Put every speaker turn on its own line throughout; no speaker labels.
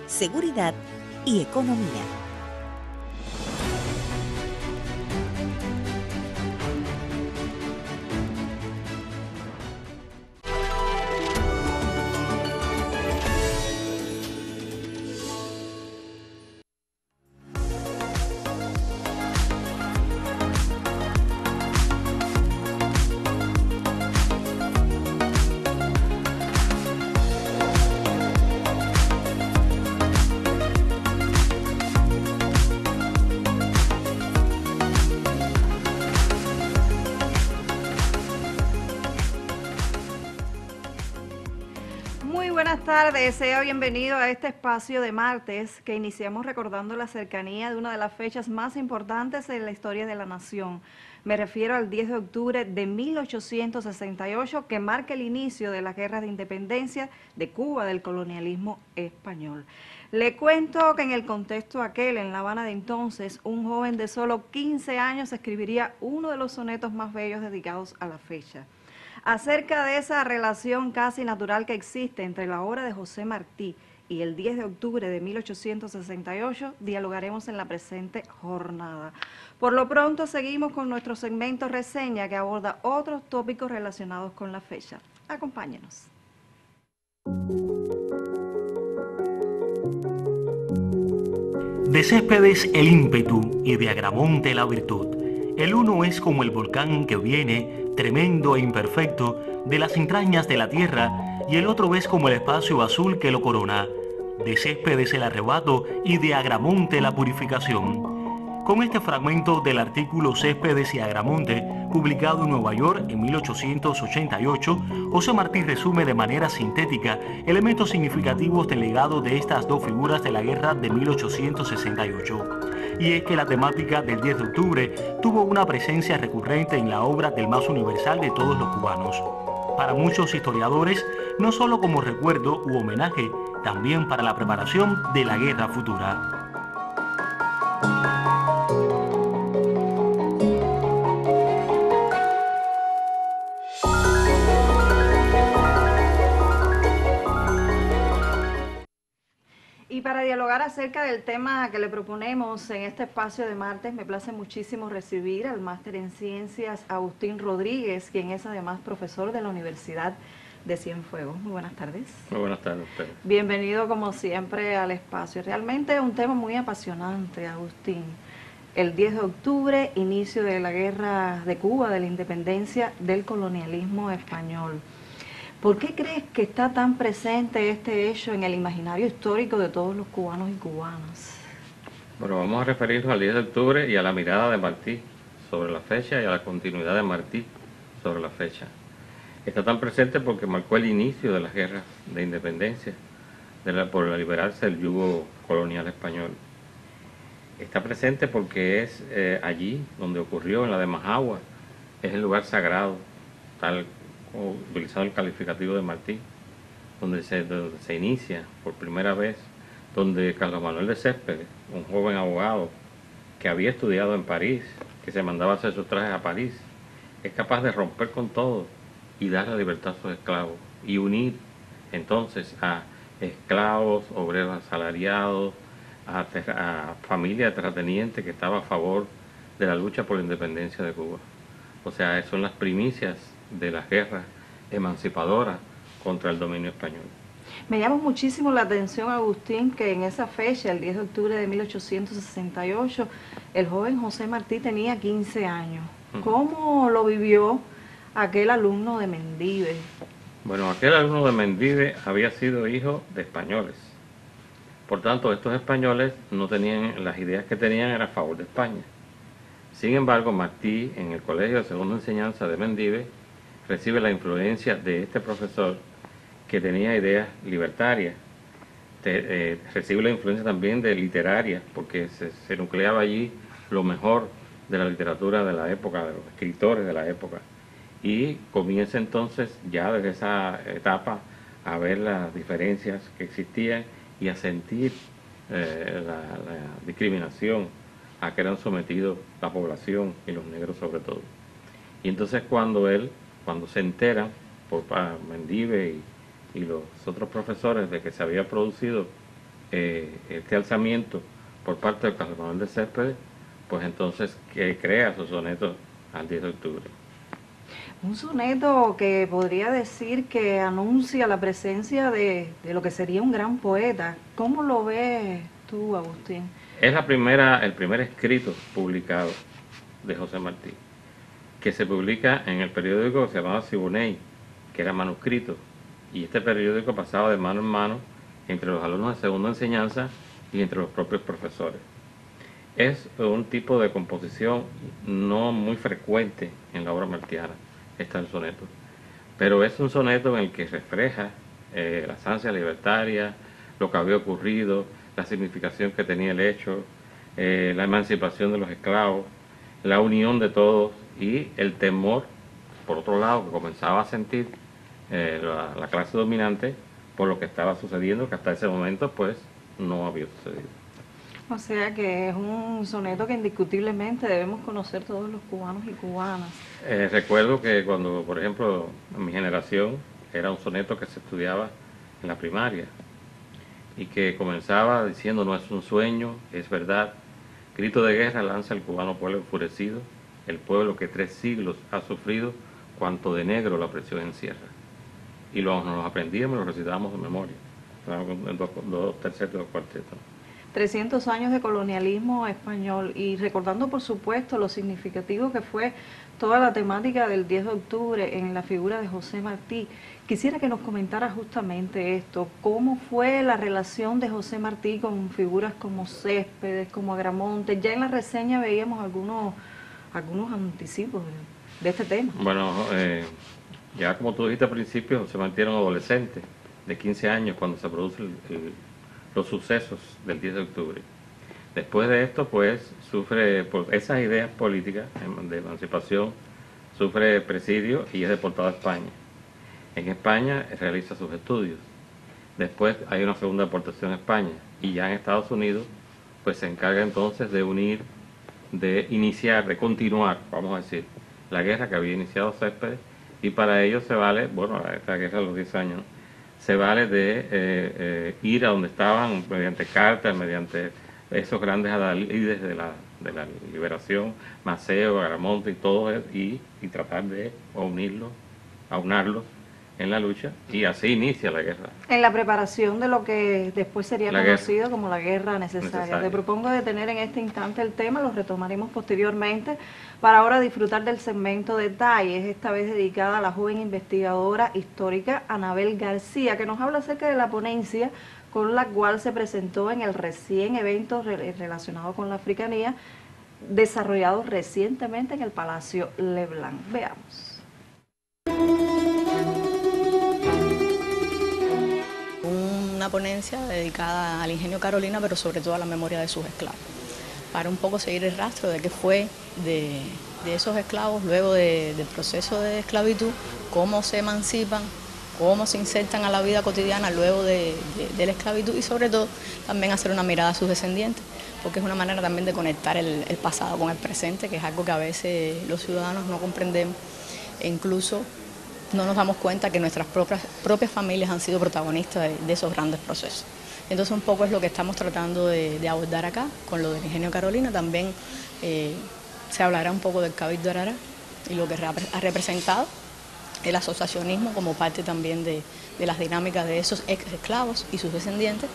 seguridad y economía.
Buenas tardes, sea bienvenido a este espacio de martes que iniciamos recordando la cercanía de una de las fechas más importantes en la historia de la nación. Me refiero al 10 de octubre de 1868, que marca el inicio de la Guerra de Independencia de Cuba del colonialismo español. Le cuento que en el contexto aquel, en La Habana de entonces, un joven de solo 15 años escribiría uno de los sonetos más bellos dedicados a la fecha. Acerca de esa relación casi natural que existe entre la obra de José Martí y el 10 de octubre de 1868, dialogaremos en la presente jornada. Por lo pronto seguimos con nuestro segmento reseña que aborda otros tópicos relacionados con la fecha. Acompáñenos.
De Céspedes el ímpetu y de Agramonte la virtud. El uno es como el volcán que viene, tremendo e imperfecto, de las entrañas de la tierra, y el otro es como el espacio azul que lo corona. De Céspedes el arrebato y de Agramonte la purificación. Con este fragmento del artículo Céspedes y Agramonte, publicado en Nueva York en 1888, José Martí resume de manera sintética elementos significativos del legado de estas dos figuras de la guerra de 1868. Y es que la temática del 10 de octubre tuvo una presencia recurrente en la obra del más universal de todos los cubanos. Para muchos historiadores, no solo como recuerdo u homenaje, también para la preparación de la guerra futura.
Y para dialogar acerca del tema que le proponemos en este espacio de martes, me place muchísimo recibir al máster en Ciencias Agustín Rodríguez, quien es además profesor de la Universidad de Cienfuegos. Muy buenas tardes.
Muy buenas tardes a usted.
Bienvenido como siempre al espacio. Realmente es un tema muy apasionante, Agustín. El 10 de octubre, inicio de la guerra de Cuba, de la independencia del colonialismo español. ¿Por qué crees que está tan presente este hecho en el imaginario histórico de todos los cubanos y cubanas?
Bueno, vamos a referirnos al 10 de octubre y a la mirada de Martí sobre la fecha y a la continuidad de Martí sobre la fecha. Está tan presente porque marcó el inicio de las guerras de independencia por liberarse del yugo colonial español. Está presente porque es allí donde ocurrió, en la de Majagua, es el lugar sagrado, tal utilizado el calificativo de Martí, donde se inicia por primera vez, donde Carlos Manuel de Céspedes, un joven abogado que había estudiado en París, que se mandaba a hacer sus trajes a París, es capaz de romper con todo y dar la libertad a sus esclavos y unir entonces a esclavos, obreros asalariados, a familia de terratenientes que estaba a favor de la lucha por la independencia de Cuba. O sea, son las primicias de las guerras emancipadoras contra el dominio español.
Me llama muchísimo la atención, Agustín, que en esa fecha, el 10 de octubre de 1868, el joven José Martí tenía 15 años. ¿Cómo lo vivió aquel alumno de Mendive?
Bueno, aquel alumno de Mendive había sido hijo de españoles. Por tanto, estos españoles no tenían, las ideas que tenían eran a favor de España. Sin embargo, Martí, en el Colegio de Segunda Enseñanza de Mendive, recibe la influencia de este profesor que tenía ideas libertarias. Recibe la influencia también de literaria, porque se nucleaba allí lo mejor de la literatura de la época, de los escritores de la época. Y comienza entonces, ya desde esa etapa, a ver las diferencias que existían y a sentir la discriminación a que eran sometidos la población y los negros sobre todo. Y entonces cuando se entera por Mendive y los otros profesores de que se había producido este alzamiento por parte de Carlos Manuel de Céspedes, pues entonces que crea su soneto al 10 de octubre.
Un soneto que podría decir que anuncia la presencia de lo que sería un gran poeta. ¿Cómo lo ves tú, Agustín?
Es el primer escrito publicado de José Martí, que se publica en el periódico que se llamaba Siboney, que era manuscrito, y este periódico pasaba de mano en mano entre los alumnos de segunda enseñanza y entre los propios profesores. Es un tipo de composición no muy frecuente en la obra martiana, está el soneto, pero es un soneto en el que refleja las ansias libertarias, lo que había ocurrido, la significación que tenía el hecho, la emancipación de los esclavos, la unión de todos y el temor, por otro lado, que comenzaba a sentir la clase dominante por lo que estaba sucediendo, que hasta ese momento pues no había sucedido.
O sea que es un soneto que indiscutiblemente debemos conocer todos los cubanos y cubanas.
Recuerdo que cuando, por ejemplo, en mi generación, era un soneto que se estudiaba en la primaria y que comenzaba diciendo: no es un sueño, es verdad, grito de guerra lanza el cubano pueblo enfurecido, el pueblo que 3 siglos ha sufrido cuanto de negro la opresión encierra. Y nos los aprendíamos y los recitábamos de memoria, en dos tercetos y 2 cuartetos.
300 años de colonialismo español, y recordando por supuesto lo significativo que fue toda la temática del 10 de octubre en la figura de José Martí. Quisiera que nos comentara justamente esto: cómo fue la relación de José Martí con figuras como Céspedes, como Agramonte. Ya en la reseña veíamos algunos anticipos de este tema.
Bueno, ya como tú dijiste al principio, José Martí era un adolescente de 15 años cuando se producen los sucesos del 10 de octubre. Después de esto, pues, sufre por esas ideas políticas de emancipación, sufre presidio y es deportado a España. En España realiza sus estudios. Después hay una segunda deportación a España, y ya en Estados Unidos pues se encarga entonces de continuar, vamos a decir, la guerra que había iniciado Céspedes, y para ello se vale, bueno, esta guerra de los 10 años, se vale de ir a donde estaban mediante cartas, mediante esos grandes adalides de la liberación, Maceo, Agramonte y todo, y tratar de aunarlos en la lucha, y así inicia la guerra.
En la preparación de lo que después sería conocido como la guerra necesaria. Te propongo detener en este instante el tema, lo retomaremos posteriormente, para ahora disfrutar del segmento Detalles, esta vez dedicada a la joven investigadora histórica Anabel García, que nos habla acerca de la ponencia con la cual se presentó en el recién evento relacionado con la africanía, desarrollado recientemente en el Palacio Leblanc. Veamos.
Una ponencia dedicada al ingenio Carolina, pero sobre todo a la memoria de sus esclavos, para un poco seguir el rastro de qué fue de esos esclavos luego del proceso de esclavitud, cómo se emancipan, cómo se insertan a la vida cotidiana luego de la esclavitud, y sobre todo también hacer una mirada a sus descendientes, porque es una manera también de conectar el pasado con el presente, que es algo que a veces los ciudadanos no comprendemos, e incluso no nos damos cuenta que nuestras propias familias han sido protagonistas de esos grandes procesos. Entonces un poco es lo que estamos tratando de abordar acá, con lo del ingenio Carolina. También se hablará un poco del Cabildo de Arará y lo que ha representado el asociacionismo como parte también de las dinámicas de esos ex esclavos y sus descendientes.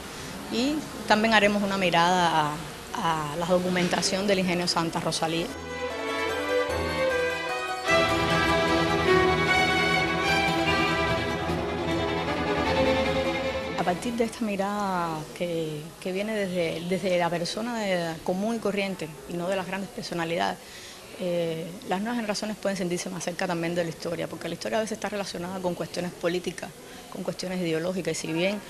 Y también haremos una mirada a la documentación del ingenio Santa Rosalía. A partir de esta mirada que viene desde la persona común y corriente y no de las grandes personalidades, las nuevas generaciones pueden sentirse más cerca también de la historia, porque la historia a veces está relacionada con cuestiones políticas, con cuestiones ideológicas, y si bien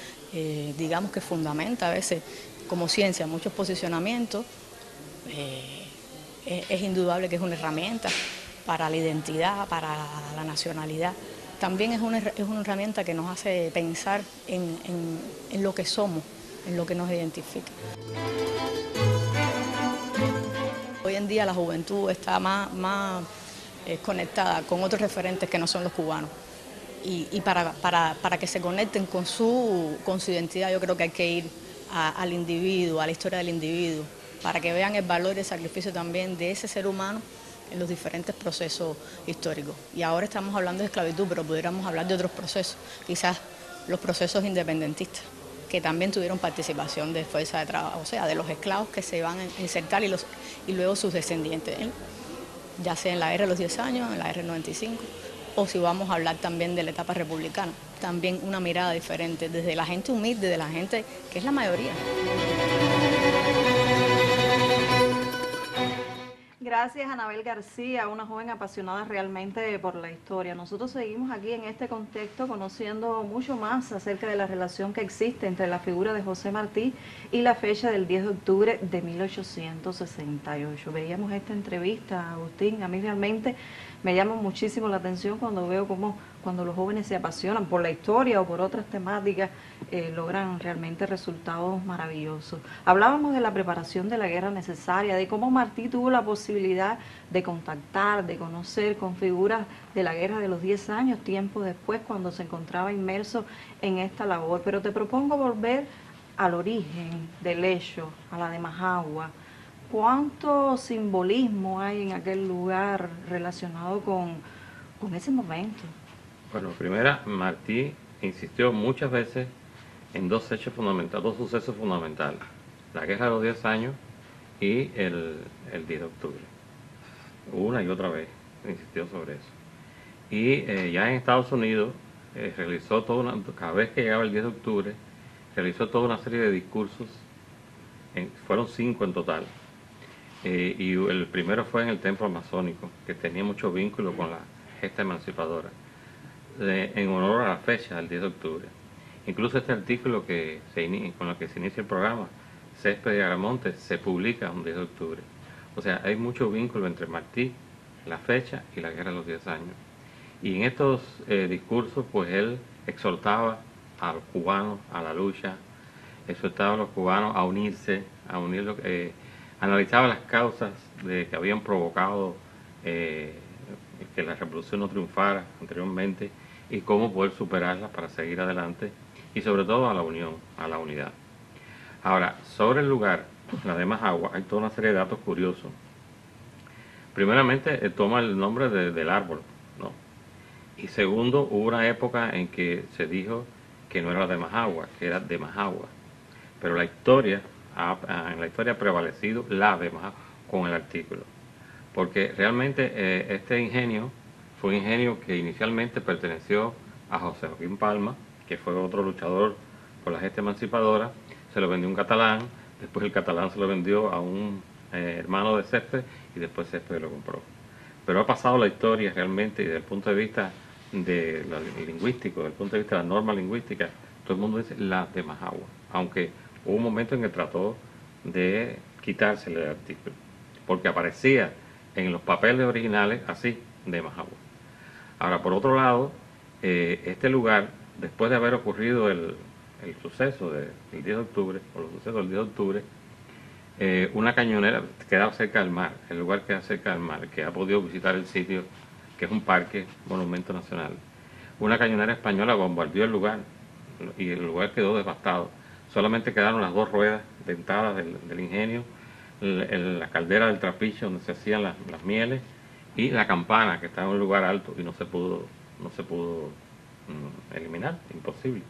digamos que fundamenta a veces como ciencia muchos posicionamientos, es indudable que es una herramienta para la identidad, para la nacionalidad. También es una herramienta que nos hace pensar en lo que somos, en lo que nos identifica. Hoy en día la juventud está más conectada con otros referentes que no son los cubanos. Y para que se conecten con su identidad, yo creo que hay que ir al individuo, a la historia del individuo, para que vean el valor y el sacrificio también de ese ser humano en los diferentes procesos históricos. Y ahora estamos hablando de esclavitud, pero pudiéramos hablar de otros procesos, quizás los procesos independentistas, que también tuvieron participación de fuerza de trabajo, o sea, de los esclavos que se van a insertar y luego sus descendientes, ¿eh? Ya sea en la era de los 10 años, en la era del 95, o si vamos a hablar también de la etapa republicana, también una mirada diferente, desde la gente humilde, de la gente que es la mayoría.
Gracias, Anabel García, una joven apasionada realmente por la historia. Nosotros seguimos aquí en este contexto conociendo mucho más acerca de la relación que existe entre la figura de José Martí y la fecha del 10 de octubre de 1868. Veíamos esta entrevista, Agustín, a mí realmente me llama muchísimo la atención cuando veo cómo cuando los jóvenes se apasionan por la historia o por otras temáticas, logran realmente resultados maravillosos. Hablábamos de la preparación de la guerra necesaria, de cómo Martí tuvo la posibilidad de contactar, de conocer con figuras de la guerra de los 10 años, tiempo después, cuando se encontraba inmerso en esta labor. Pero te propongo volver al origen del hecho, a la de Majagua. ¿Cuánto simbolismo hay en aquel lugar relacionado con ese momento?
Bueno, primero, Martí insistió muchas veces en dos hechos fundamentales, dos sucesos fundamentales: la guerra de los 10 años y el 10 de octubre. Una y otra vez insistió sobre eso. Y ya en Estados Unidos realizó cada vez que llegaba el 10 de octubre, realizó toda una serie de discursos, fueron 5 en total. Y el primero fue en el templo masónico, que tenía mucho vínculo con la gesta emancipadora, en honor a la fecha del 10 de octubre. Incluso este artículo con el que se inicia el programa, Céspedes y Agramonte, se publica un 10 de octubre. O sea, hay mucho vínculo entre Martí, la fecha y la guerra de los 10 años. Y en estos discursos, pues él exhortaba a los cubanos a la lucha, exhortaba a los cubanos a unirse, analizaba las causas que habían provocado que la revolución no triunfara anteriormente y cómo poder superarlas para seguir adelante, y sobre todo a la unión, a la unidad. Ahora, sobre el lugar, la de Majagua, hay toda una serie de datos curiosos. Primeramente, toma el nombre del árbol, ¿no? Y segundo, hubo una época en que se dijo que no era de Majagua, que era de Majagua. Pero en la historia ha prevalecido la de Majagua con el artículo. Porque realmente este ingenio fue un ingenio que inicialmente perteneció a José Joaquín Palma, que fue otro luchador por la gesta emancipadora. Se lo vendió un catalán, después el catalán se lo vendió a un hermano de Céspedes y después Céspedes lo compró. Pero ha pasado la historia realmente, y desde el punto de vista lingüístico, desde el punto de vista de la norma lingüística, todo el mundo dice la de Majagua, aunque hubo un momento en que trató de quitársele el artículo, porque aparecía en los papeles originales así, de Majagua. Ahora, por otro lado, este lugar, después de haber ocurrido el suceso del 10 de octubre, o los sucesos del 10 de octubre, una cañonera quedaba cerca del mar, el lugar queda cerca del mar, que ha podido visitar el sitio, que es un parque, monumento nacional. Una cañonera española bombardeó el lugar, y el lugar quedó devastado. Solamente quedaron las 2 ruedas dentadas del ingenio, la caldera del trapiche donde se hacían las mieles, y la campana, que estaba en un lugar alto y no se pudo eliminar, imposible.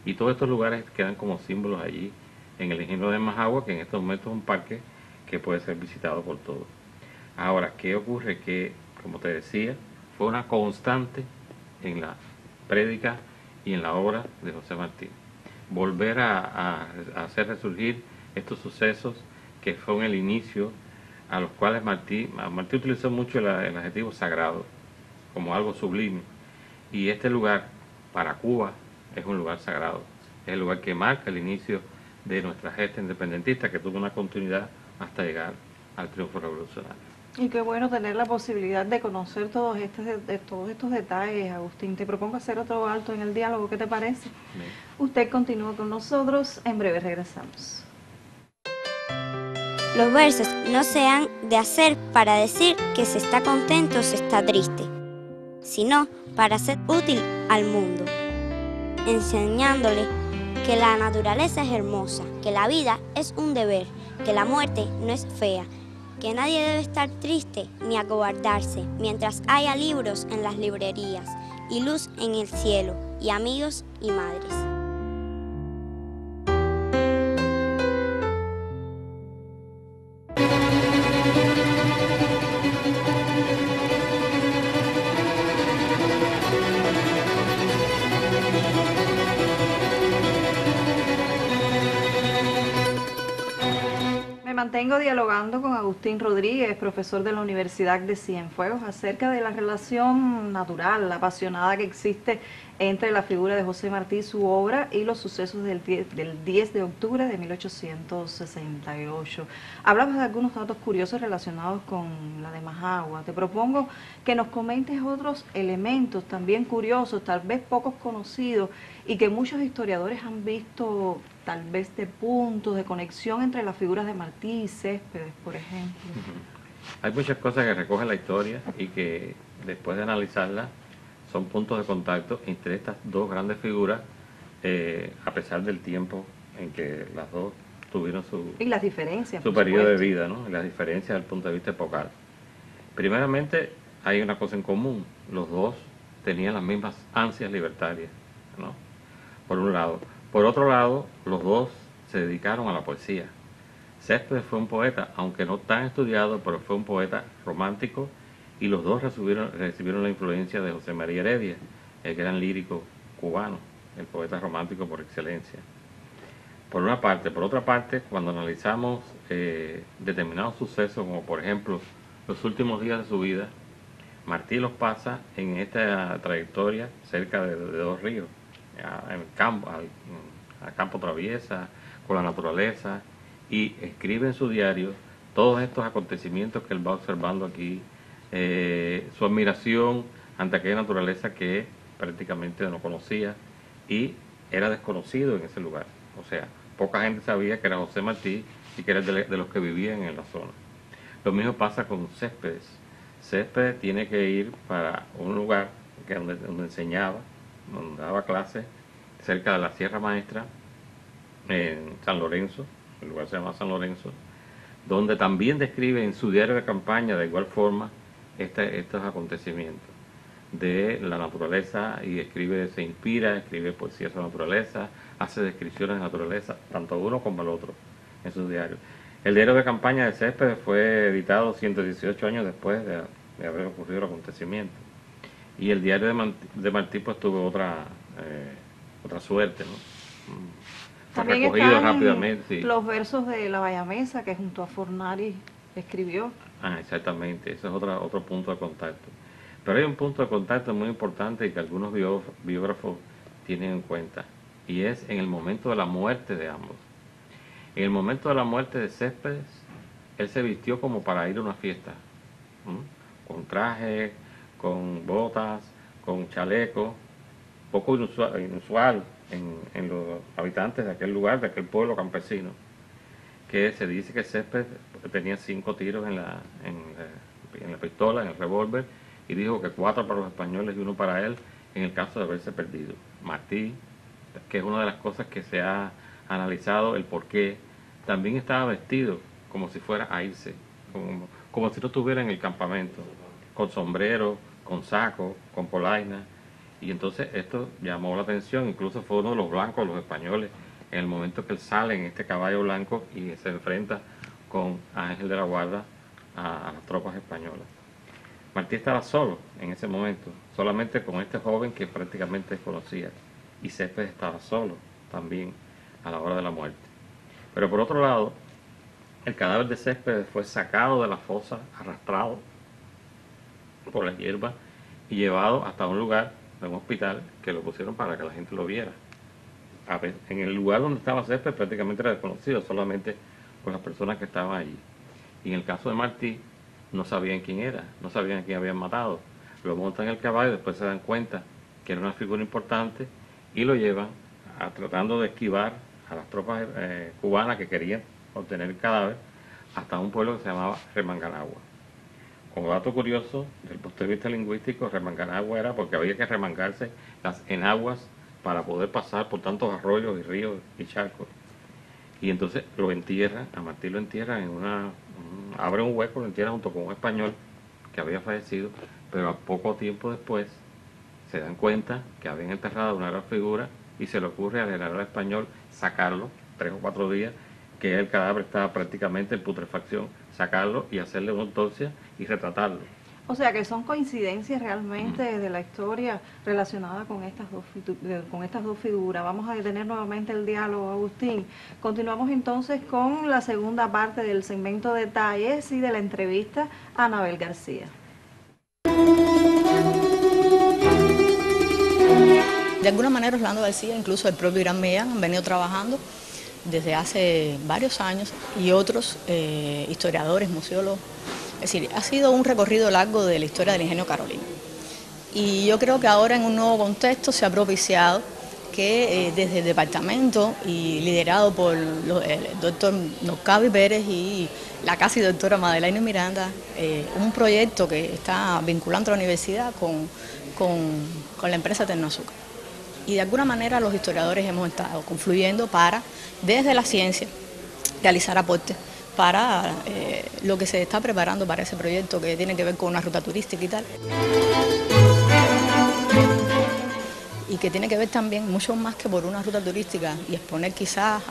Y todos estos lugares quedan como símbolos allí en el ingenio de Majagua, que en estos momentos es un parque que puede ser visitado por todos. Ahora, ¿qué ocurre? Que, como te decía, fue una constante en la prédica y en la obra de José Martí. Volver a hacer resurgir estos sucesos que fueron el inicio, a los cuales Martí utilizó mucho el adjetivo sagrado, como algo sublime. Y este lugar, para Cuba, es un lugar sagrado. Es el lugar que marca el inicio de nuestra gesta independentista, que tuvo una continuidad hasta llegar al triunfo revolucionario.
Y qué bueno tener la posibilidad de conocer todos estos detalles, Agustín. Te propongo hacer otro alto en el diálogo, ¿qué te parece?
Bien.
Usted continúa con nosotros, en breve regresamos.
Los versos no se han de hacer para decir que se está contento o se está triste, sino para ser útil al mundo, enseñándole que la naturaleza es hermosa, que la vida es un deber, que la muerte no es fea, que nadie debe estar triste ni acobardarse mientras haya libros en las librerías y luz en el cielo y amigos y madres.
Mantengo dialogando con Agustín Rodríguez, profesor de la Universidad de Cienfuegos, acerca de la relación natural, apasionada que existe entre la figura de José Martí, su obra, y los sucesos del 10 de octubre de 1868. Hablamos de algunos datos curiosos relacionados con la de Majagua. Te propongo que nos comentes otros elementos también curiosos, tal vez pocos conocidos, y que muchos historiadores han visto tal vez de puntos de conexión entre las figuras de Martí y Céspedes, por ejemplo.
Hay muchas cosas que recoge la historia y que después de analizarlas son puntos de contacto entre estas dos grandes figuras, a pesar del tiempo en que las dos tuvieron
y las diferencias,
su periodo de vida, ¿no? Y las diferencias desde el punto de vista epocal. Primeramente, hay una cosa en común: los dos tenían las mismas ansias libertarias, ¿no? Por un lado. Por otro lado, los dos se dedicaron a la poesía. Céspedes fue un poeta, aunque no tan estudiado, pero fue un poeta romántico, y los dos recibieron la influencia de José María Heredia, el gran lírico cubano, el poeta romántico por excelencia. Por una parte. Por otra parte, cuando analizamos determinados sucesos, como por ejemplo los últimos días de su vida, Martí los pasa en esta trayectoria cerca de dos ríos, en el campo, al campo traviesa, con la naturaleza, y escribe en su diario todos estos acontecimientos que él va observando aquí, su admiración ante aquella naturaleza que prácticamente no conocía y era desconocido en ese lugar. O sea, poca gente sabía que era José Martí y que era de los que vivían en la zona. Lo mismo pasa con Céspedes. Céspedes tiene que ir para un lugar donde enseñaba, donde daba clases, cerca de la Sierra Maestra, en San Lorenzo. El lugar se llama San Lorenzo, donde también describe en su diario de campaña de igual forma estos acontecimientos de la naturaleza, y se inspira, escribe poesía sobre la naturaleza, hace descripciones de naturaleza, tanto uno como el otro, en sus diarios. El diario de campaña de Céspedes fue editado 118 años después de haber ocurrido el acontecimiento. Y el diario de Martí pues tuvo otra suerte, ¿no?
También
recogido rápidamente. Sí.
Los versos de La Bayamesa, que junto a Fornari escribió.
Exactamente, ese es otro punto de contacto. Pero hay un punto de contacto muy importante y que algunos biógrafos tienen en cuenta, y es en el momento de la muerte de ambos. En el momento de la muerte de Céspedes, él se vistió como para ir a una fiesta, con traje, con botas, con chaleco, poco inusual en los habitantes de aquel lugar, de aquel pueblo campesino, que se dice que Céspedes tenía 5 tiros en la pistola, en el revólver, y dijo que 4 para los españoles y 1 para él en el caso de haberse perdido. Martí, que es una de las cosas que se ha analizado el porqué, también estaba vestido como si fuera a irse, como si no estuviera en el campamento, con sombrero, con saco, con polaina. Y entonces esto llamó la atención, incluso fue uno de los blancos, los españoles, en el momento que él sale en este caballo blanco y se enfrenta con Ángel de la Guarda a las tropas españolas. Martí estaba solo en ese momento, solamente con este joven que prácticamente desconocía, y Céspedes estaba solo también a la hora de la muerte. Pero por otro lado, el cadáver de Céspedes fue sacado de la fosa, arrastrado por la hierba y llevado hasta un lugar, de un hospital, que lo pusieron para que la gente lo viera. En el lugar donde estaba Céspedes prácticamente era desconocido, solamente por las personas que estaban allí. Y en el caso de Martí, no sabían quién era, no sabían a quién habían matado. Lo montan en el caballo, después se dan cuenta que era una figura importante y lo llevan tratando de esquivar a las tropas cubanas que querían obtener el cadáver hasta un pueblo que se llamaba Remanganagua. Como dato curioso, desde el punto de vista lingüístico, Remanganagua era porque había que remangarse las enaguas para poder pasar por tantos arroyos y ríos y charcos. Y entonces lo entierran, a Martí lo entierran en abre un hueco, lo entierran junto con un español que había fallecido, pero a poco tiempo después se dan cuenta que habían enterrado una gran figura y se le ocurre al general español sacarlo 3 o 4 días, que el cadáver estaba prácticamente en putrefacción, sacarlo y hacerle una autopsia y retratarlo.
O sea que son coincidencias realmente de la historia relacionada con estas dos figuras. Vamos a detener nuevamente el diálogo, Agustín. Continuamos entonces con la segunda parte del segmento Detalles y de la entrevista a Anabel García.
De alguna manera Orlando García, incluso el propio Irán Millán, han venido trabajando desde hace varios años, y otros historiadores, museólogos. Es decir, ha sido un recorrido largo de la historia del ingenio Carolina. Y yo creo que ahora en un nuevo contexto se ha propiciado que desde el departamento y liderado por el doctor Noscavi Pérez y la casi doctora Madelaine Miranda, un proyecto que está vinculando a la universidad con la empresa Tecnoazúcar. Y de alguna manera los historiadores hemos estado confluyendo para, desde la ciencia, realizar aportes para lo que se está preparando para ese proyecto que tiene que ver con una ruta turística y tal. Y que tiene que ver también mucho más que por una ruta turística y exponer quizás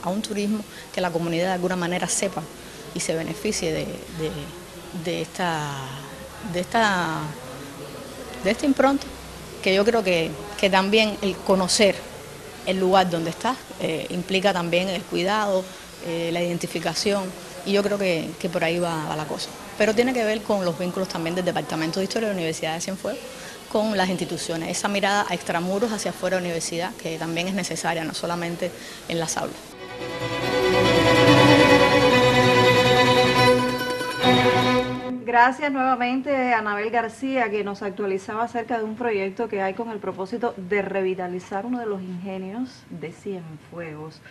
a un turismo que la comunidad de alguna manera sepa y se beneficie de esta impronta, que yo creo que también el conocer el lugar donde estás implica también el cuidado, la identificación, y yo creo que por ahí va la cosa. Pero tiene que ver con los vínculos también del Departamento de Historia de la Universidad de Cienfuegos con las instituciones, esa mirada a extramuros hacia afuera de la universidad, que también es necesaria, no solamente en las aulas.
Gracias nuevamente a Anabel García, que nos actualizaba acerca de un proyecto que hay con el propósito de revitalizar uno de los ingenios de Cienfuegos.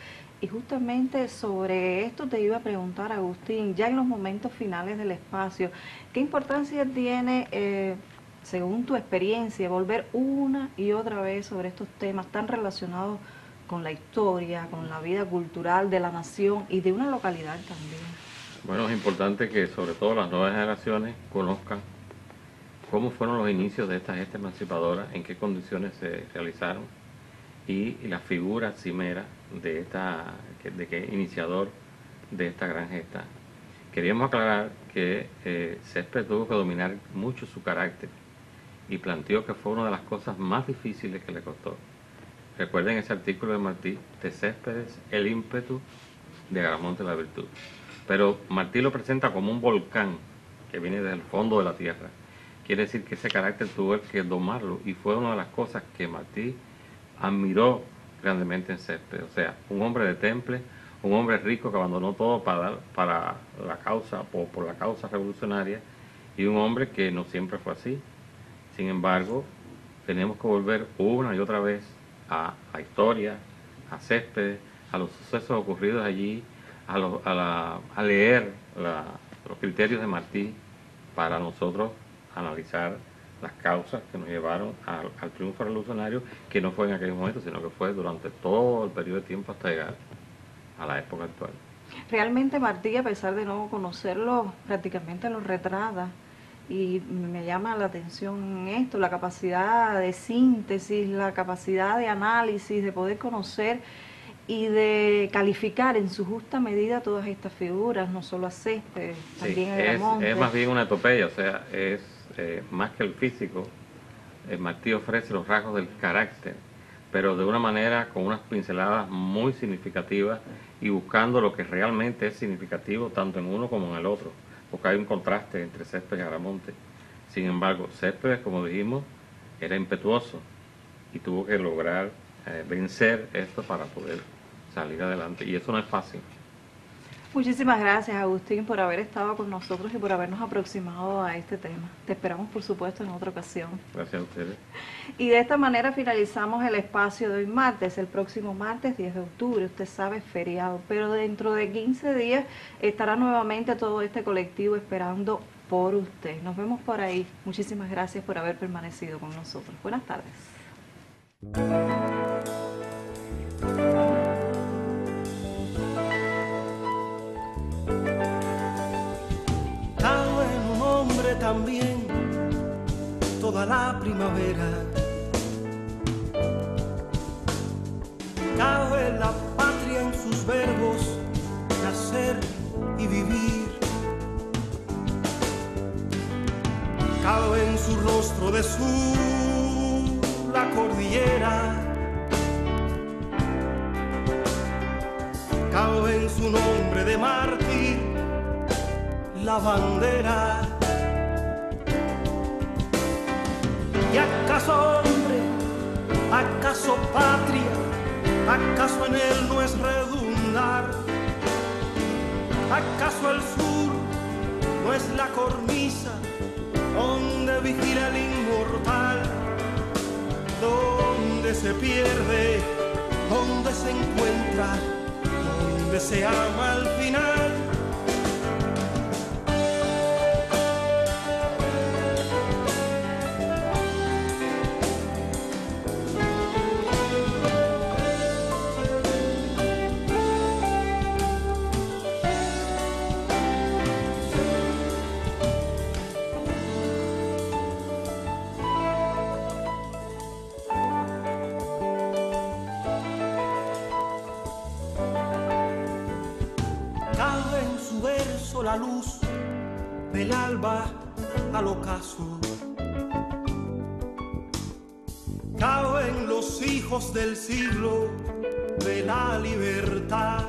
Y justamente sobre esto te iba a preguntar, Agustín, ya en los momentos finales del espacio, ¿qué importancia tiene, según tu experiencia, volver una y otra vez sobre estos temas tan relacionados con la historia, con la vida cultural de la nación y de una localidad también?
Bueno, es importante que sobre todo las nuevas generaciones conozcan cómo fueron los inicios de esta gesta emancipadora, en qué condiciones se realizaron, y la figura cimera de que iniciador de esta gran gesta. Queríamos aclarar que Céspedes tuvo que dominar mucho su carácter y planteó que fue una de las cosas más difíciles que le costó. Recuerden ese artículo de Martí, de Céspedes, el ímpetu, de Agramonte la virtud. Pero Martí lo presenta como un volcán que viene desde el fondo de la tierra. Quiere decir que ese carácter tuvo que domarlo, y fue una de las cosas que Martí admiró grandemente en Céspedes. O sea, un hombre de temple, un hombre rico que abandonó todo para la causa, por la causa revolucionaria, y un hombre que no siempre fue así. Sin embargo, tenemos que volver una y otra vez a la historia, a Céspedes, a los sucesos ocurridos allí, a leer los criterios de Martí para nosotros analizar las causas que nos llevaron al triunfo revolucionario, que no fue en aquel momento, sino que fue durante todo el periodo de tiempo hasta llegar a la época actual.
Realmente Martí, a pesar de no conocerlo, prácticamente lo retrata, y me llama la atención esto, la capacidad de síntesis, la capacidad de análisis, de poder conocer y de calificar en su justa medida todas estas figuras, no solo a Céspedes, también a Agramonte.
Es más bien una epopeya, o sea, es más que el físico. Martí ofrece los rasgos del carácter, pero de una manera con unas pinceladas muy significativas y buscando lo que realmente es significativo tanto en uno como en el otro, porque hay un contraste entre Céspedes y Agramonte. Sin embargo, Céspedes, como dijimos, era impetuoso y tuvo que lograr vencer esto para poder salir adelante, y eso no es fácil.
Muchísimas gracias, Agustín, por haber estado con nosotros y por habernos aproximado a este tema. Te esperamos, por supuesto, en otra ocasión.
Gracias a ustedes.
Y de esta manera finalizamos el espacio de hoy martes. El próximo martes, 10 de octubre, usted sabe, es feriado, pero dentro de 15 días estará nuevamente todo este colectivo esperando por usted. Nos vemos por ahí. Muchísimas gracias por haber permanecido con nosotros. Buenas tardes.
también toda la primavera. Cabe la patria en sus verbos, nacer y vivir. Cabe en su rostro de sur la cordillera. Cabe en su nombre de mártir la bandera. ¿Y acaso hombre, acaso patria, acaso en él no es redundar? ¿Acaso el sur no es la cornisa donde vigila el inmortal? Donde se pierde, donde se encuentra, donde se ama al final. La luz del alba al ocaso. Caben los hijos del siglo de la libertad.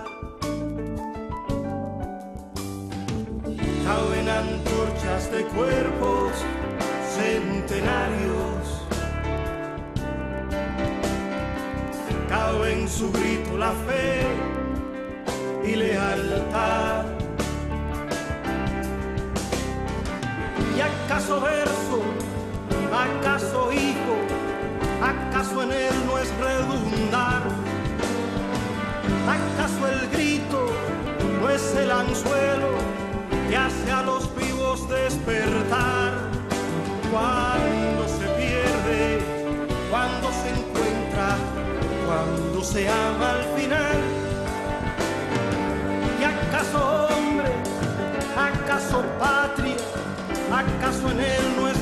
Caben antorchas de cuerpos centenarios. Cabe en su grito la fe y lealtad. ¿Y acaso verso, acaso hijo, acaso en él no es redundar? ¿Acaso el grito no es el anzuelo que hace a los vivos despertar? Cuando se pierde, cuando se encuentra, cuando se ama al final. ¿Y acaso hombre, acaso patria, acaso en él no es